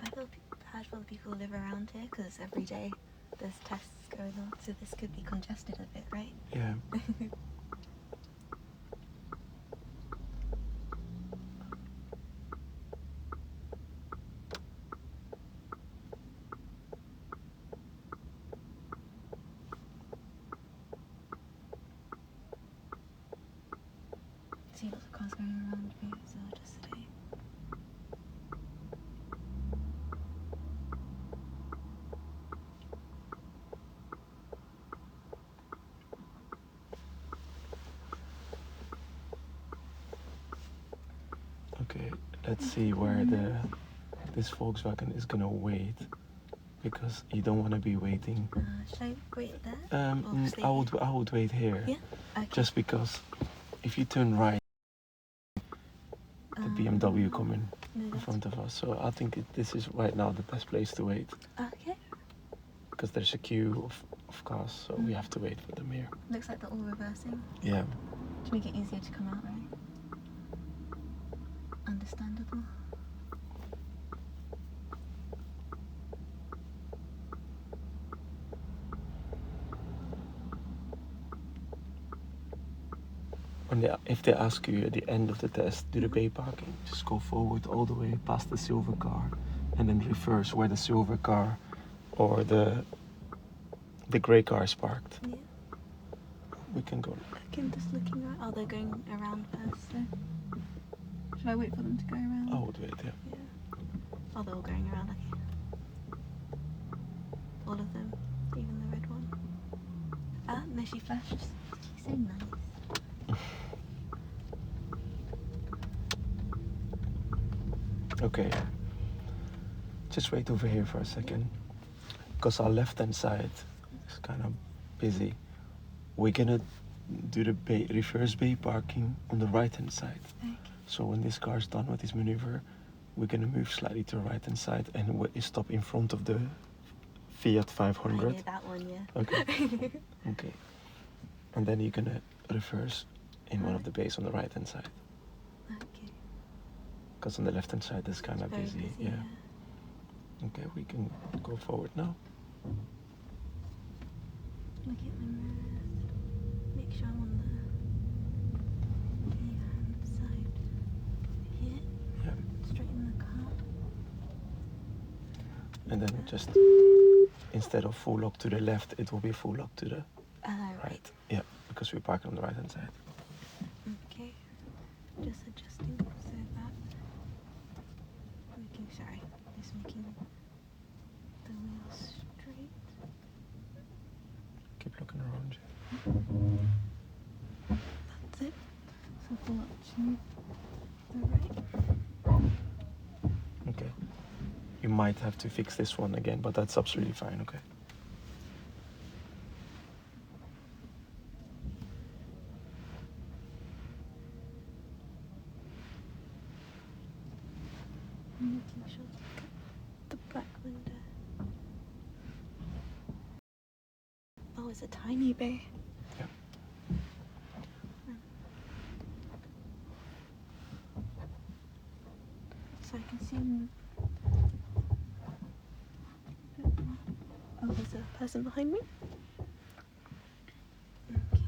I feel bad for the people who live around here because every day there's tests going on, so this could be congested a bit, right? Yeah. See lots of cars going around me, so I'll just stay. let's see where this Volkswagen is gonna wait, because you don't want to be waiting. Should I wait there? Or stay I would wait here. here? Okay. Just because if you turn right, the BMW coming No, in that's front of us. So I think this is right now the best place to wait, okay. because there's a queue of cars, so we have to wait for them here. Looks like they're all reversing Yeah. to make it easier to come out, right? Understandable. And if they ask you at the end of the test, do the bay parking, just go forward all the way past the silver car, and then reverse where the silver car or the grey car is parked. Yeah. We can go. Okay, I'm just looking right. Oh, they're going around first, so. Should I wait for them to go around? I would wait, yeah. Yeah. Oh, they're all going around, okay. All of them, even the red one. Ah, no, she flashed. She's so nice. Okay. Just wait over here for a second, because our left-hand side is kind of busy. We're gonna do the reverse bay parking on the right-hand side. Okay. So when this car is done with this maneuver, we're gonna move slightly to the right-hand side and we stop in front of the Fiat I 500. knew that one, yeah. Okay. Okay. And then you're gonna reverse in one of the bays on the right-hand side, Okay. because on the left-hand side is kind of Very busy. Yeah. Okay, we can go forward now. Look at the mirrors. Make sure I'm on the hand side here. Yeah. Straighten the car. And then just instead of full lock to the left, it will be full lock to the right. Yeah, because we're parking on the right-hand side. Okay. Just adjusting so that making just making the wheels straight. Keep looking around you. That's it. So full up to the right. Okay. You might have to fix this one again, but that's absolutely fine, okay? Making sure to look at the back window. Oh, it's a tiny bay. Yeah. So I can see oh, there's a person behind me. Okay.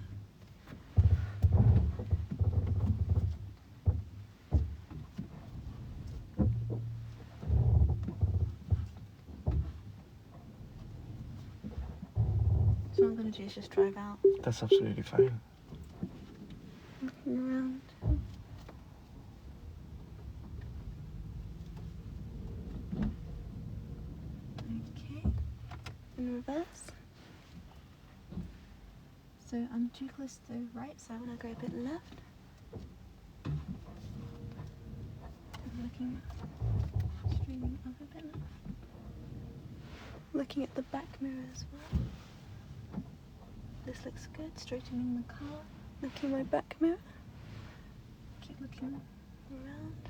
So what I'm going to do is just drive out, That's absolutely fine. looking around. Okay, in reverse. So I'm too close to the right, so I want to go a bit left. I'm looking, streaming up a bit now. Looking at the back mirror as well. This looks good. Straightening the car. Looking at my back mirror. Keep looking around.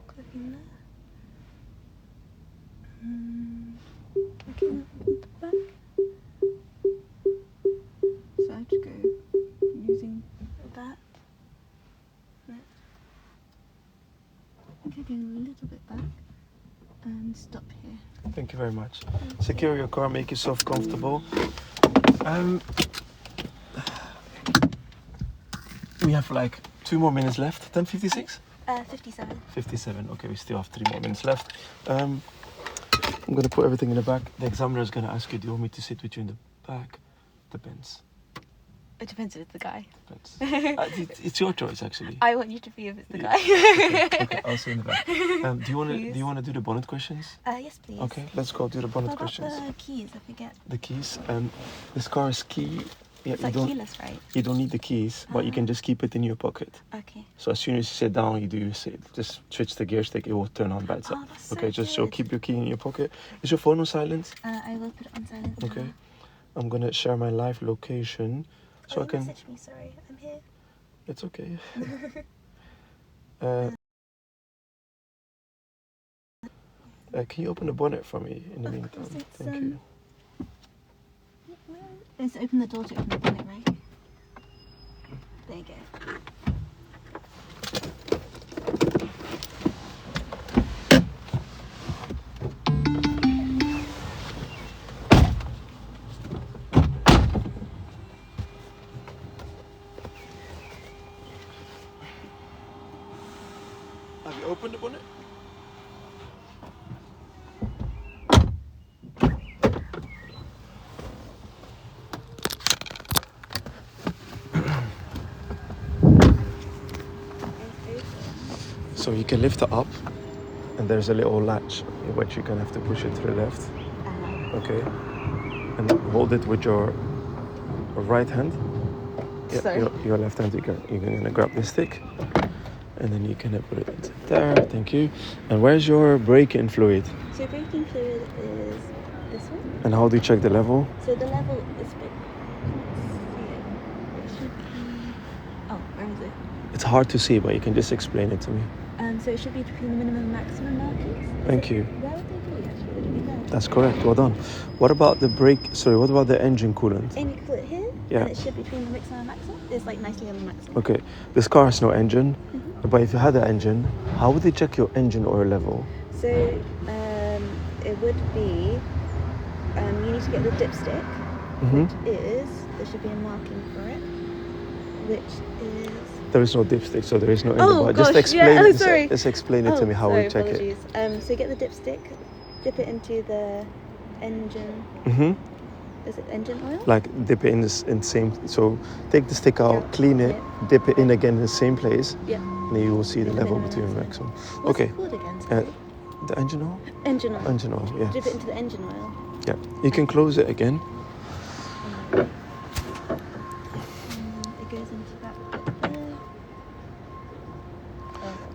Clicking there. Looking at the back. So I have to go using that. No. I think I'm going a little bit back and stop here. Thank you very much. Secure your car, make yourself comfortable. We have like 2 more minutes left. 10:56? 57. 57. Okay, we still have 3 more minutes left. I'm gonna put everything in the back. The examiner is gonna ask you, do you want me to sit with you in the back? Depends. It depends if it's the guy. Depends. It's your choice, actually. I want you to be if it's the guy. Okay, I'll sit in the back. Do you wanna do the bonnet questions? Yes, please. Okay, let's go do the bonnet What about questions. the keys? I forget. The keys. This car is key Yeah, It's like keyless, right? you don't need the keys, but you can just keep it in your pocket. Okay. So as soon as you sit down, just switch the gear stick, it will turn on by itself. Oh, that's so Okay, just so good. keep your key in your pocket. Is your phone on silent? I will put it on silent. Okay. Now. I'm gonna share my live location so I can. Message me. Sorry, I'm here. It's okay. Can you open the bonnet for me in the Of meantime? course, it's, Thank you. Let's open the door to open the bonnet, right? There you go. Have you opened the bonnet? So you can lift it up, and there's a little latch in which you're gonna have to push it to the left. Okay, and hold it with your right hand. Yeah, Sorry. your left hand. You're gonna grab the stick, and then you can put it into there. Thank you. And where's your brake-in fluid? So braking fluid is this one. And how do you check the level? So the level is big. Oh, where is it? It's hard to see, but you can just explain it to me. So it should be between the minimum and maximum markings. Thank you. Where would they be actually? Would it be there? That's correct. Well done. What about the what about the engine coolant? And you can put it here. Yeah. And it should be between the mixer and maximum. It's like nicely on the maximum. Okay, this car has no engine, but if you had an engine, how would they check your engine oil level? So it would be you need to get the dipstick, which is there should be a marking for it, which is. There is no dipstick, so there is no engine. Oh, but gosh, just explain, yeah, oh, sorry. Just explain it to me how sorry, we check apologies. So get the dipstick, dip it into the engine. it. Is it engine oil? Like dip it in same. So take the stick out, Yeah. clean it, dip it in again in the same place, Yeah. and then you will see the In level minimum between and maximum. What's Okay, it called again? Sorry? the engine oil. Engine oil. Engine oil. Yeah. Dip it into the engine oil. Yeah. You can close it again. It goes into that bit there.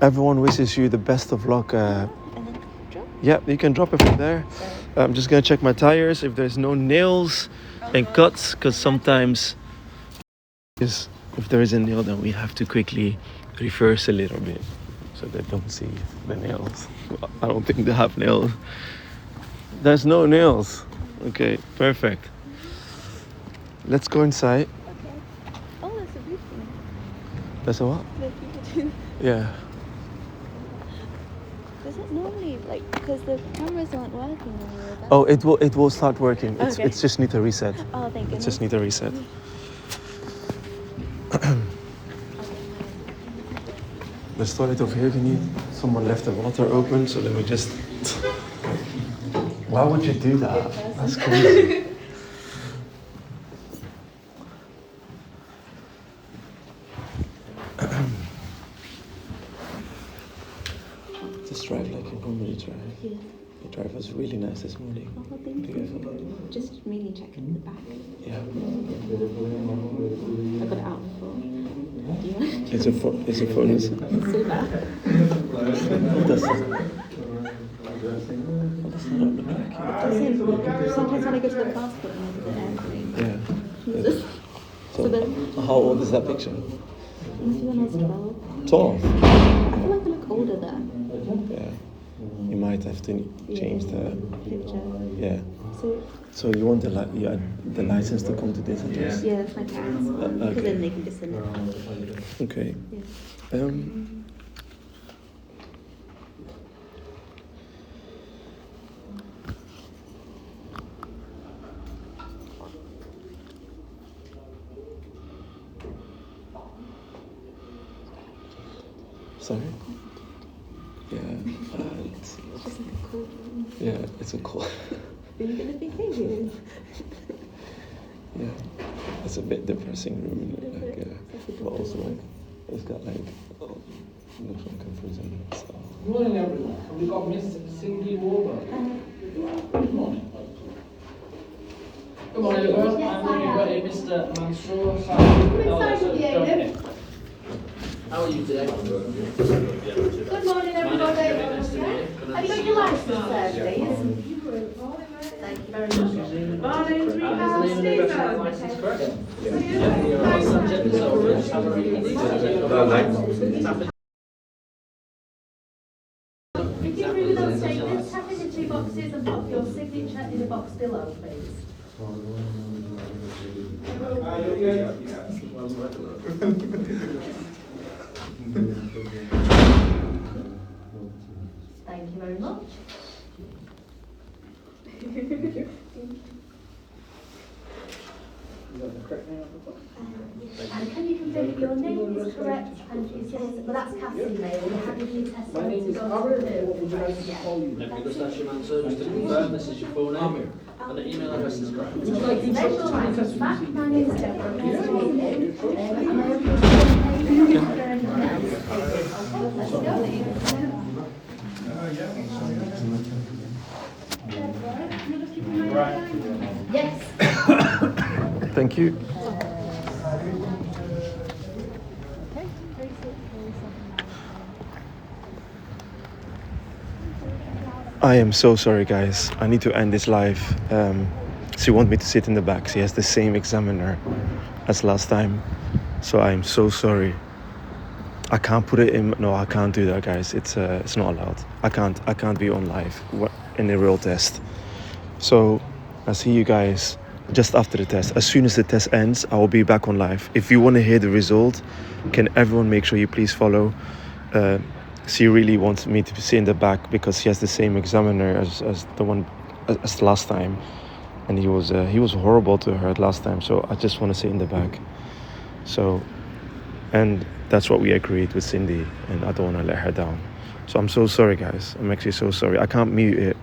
Everyone wishes you the best of luck. And then drop. Yeah, you can drop it from there. I'm just gonna check my tires if there's no nails and cuts, because sometimes if there is a nail, then we have to quickly reverse a little bit so they don't see the nails. I don't think they have nails. There's no nails. Okay, perfect. Let's go inside. Okay. Oh, there's a roof in it. That's a what? Look, you could do. Yeah. Does it normally because the cameras aren't working when you're there? Oh, it will start working. Okay. It's just need a reset. Oh, thank It goodness. just need a reset. The toilet over here, someone left the water open, so let me just. Why would you do that? That's crazy. Just drive like you normally drive. Yeah. Your drive was really nice this morning. Oh, thank you. Just mainly checking the back. Yeah. I got it out before. Do you want? It's a phone. It's so bad. That's Sometimes when I go to the passport and I do the airplane. yeah. So then, How old is that picture? maybe when I was 12. 12. I feel like I look older there. Yeah. You might have to change the. Picture. Yeah. So, So you want the license to come to this address? yeah, that's my parents' one. Because okay. then they can just send it. Okay. Yeah. Sorry. Yeah. It's just like a cool room. Yeah. It's a cool. Are you going to think it is? Yeah. It's a bit depressing room. But also like it's got like looks like a prison. So. Morning, everyone. We got Miss Cindy Warburg. Good morning. Good morning, everyone. I'm ready, Mr. Mansour. How are you today? Good morning, everybody. Have you got your license there, please? Thank you very much. Is the name and address on the license correct? Yeah. You're all subject, so we'll just have a read of the details. If you agree with those statements, tap in the two boxes and pop your signature in the box below, please. Thank you very much. And can you confirm if your name is correct and is this, well that's Cassie May, will you have your testimony to go through? Let me just ask you, Mansour, just to confirm this is your full name and the email address is correct. Would you like to take your license back? My name is Deborah. Am I okay to confirm now? Let's go. Yes. Thank you. I am so sorry, guys. I need to end this live. She wants me to sit in the back. She has the same examiner as last time. So I'm so sorry. I can't put it in. No, I can't do that, guys. It's not allowed. I can't be on live in a real test. So I'll see you guys just after the test. As soon as the test ends, I will be back on live. If you want to hear the result, can everyone make sure you please follow? She really wants me to sit in the back because she has the same examiner as the last time, and he was horrible to her last time. So I just want to sit in the back. So, and that's what we agreed with Cindy, and I don't want to let her down. So I'm so sorry, guys. I'm actually so sorry. I can't mute it.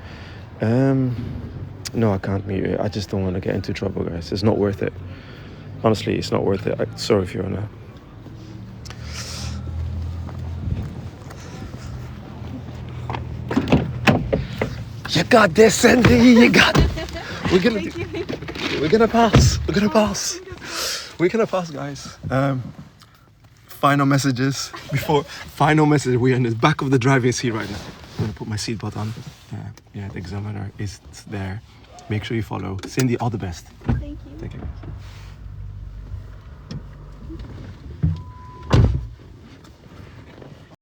No, I can't mute it. I just don't want to get into trouble, guys. It's not worth it. Honestly, it's not worth it. Sorry, Fiona. You got this, Cindy. You got it. We're gonna pass. We're gonna pass. We're gonna pass, guys. Final messages before. Final message. We're in the back of the driving seat right now. I'm gonna put my seatbelt on. Yeah, the examiner is there. Make sure you follow. Cindy, all the best. Thank you. Thank you.